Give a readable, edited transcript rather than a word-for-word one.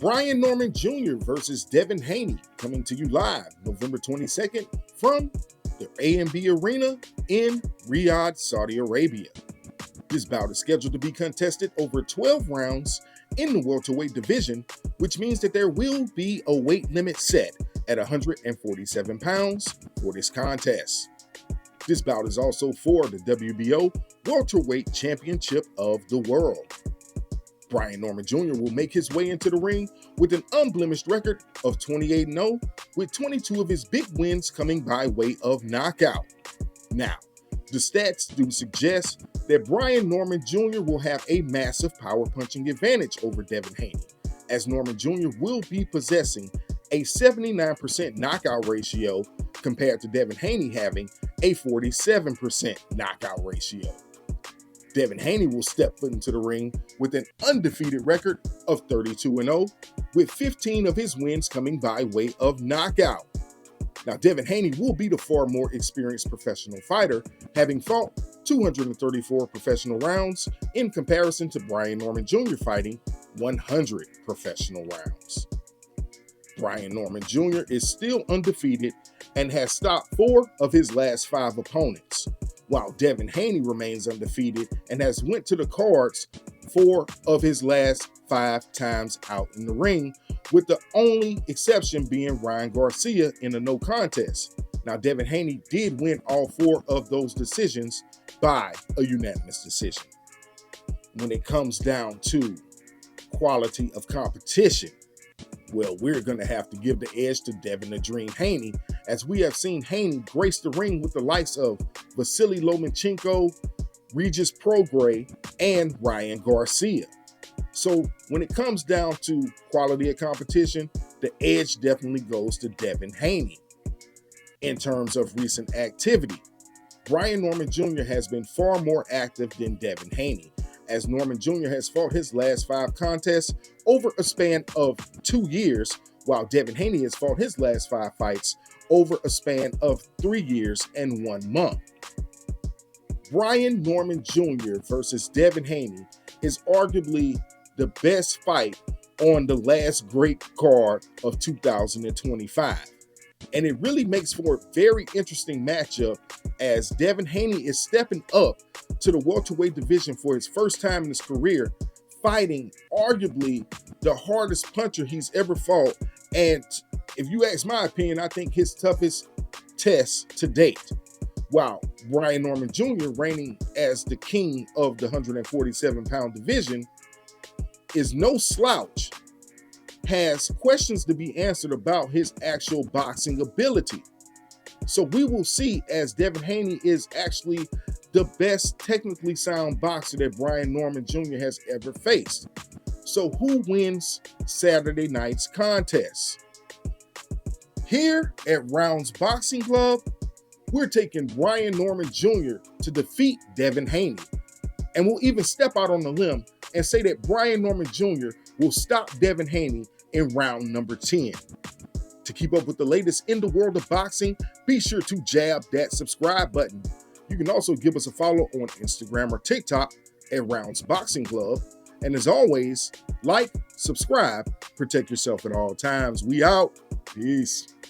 Brian Norman Jr. versus Devin Haney, coming to you live November 22nd from the A&B Arena in Riyadh, Saudi Arabia. This bout is scheduled to be contested over 12 rounds in the welterweight division, which means that there will be a weight limit set at 147 pounds for this contest. This bout is also for the WBO Welterweight Championship of the World. Brian Norman Jr. will make his way into the ring with an unblemished record of 28-0, with 22 of his big wins coming by way of knockout. Now, the stats do suggest that Brian Norman Jr. will have a massive power punching advantage over Devin Haney, as Norman Jr. will be possessing a 79% knockout ratio compared to Devin Haney having a 47% knockout ratio. Devin Haney will step foot into the ring with an undefeated record of 32-0, with 15 of his wins coming by way of knockout. Now, Devin Haney will be the far more experienced professional fighter, having fought 234 professional rounds in comparison to Brian Norman Jr. fighting 100 professional rounds. Brian Norman Jr. is still undefeated and has stopped 4 of his last 5 opponents, while Devin Haney remains undefeated and has went to the cards 4 of his last 5 times out in the ring, with the only exception being Ryan Garcia in a no contest. Now, Devin Haney did win all 4 of those decisions by a unanimous decision. When it comes down to quality of competition, well, we're going to have to give the edge to Devin the Dream Haney, as we have seen Haney grace the ring with the likes of Vasily Lomachenko, Regis Prograis, and Ryan Garcia. So when it comes down to quality of competition, the edge definitely goes to Devin Haney. In terms of recent activity, Brian Norman Jr. has been far more active than Devin Haney, as Norman Jr. has fought his last 5 contests over a span of 2 years, while Devin Haney has fought his last 5 fights over a span of 3 years and 1 month. Brian Norman Jr. versus Devin Haney is arguably the best fight on the last great card of 2025. And it really makes for a very interesting matchup, as Devin Haney is stepping up to the welterweight division for his first time in his career, fighting arguably the hardest puncher he's ever fought. And if you ask my opinion, I think his toughest test to date. While Brian Norman Jr., reigning as the king of the 147-pound division, is no slouch, has questions to be answered about his actual boxing ability. So we will see, as Devin Haney is actually the best technically sound boxer that Brian Norman Jr. has ever faced. So who wins Saturday night's contest? Here at Rounds Boxing Club, we're taking Brian Norman Jr. to defeat Devin Haney. And we'll even step out on a limb and say that Brian Norman Jr. will stop Devin Haney in round number 10. To keep up with the latest in the world of boxing, be sure to jab that subscribe button. You can also give us a follow on Instagram or TikTok at Rounds Boxing Club. And as always, like, subscribe, protect yourself at all times. We out. Peace.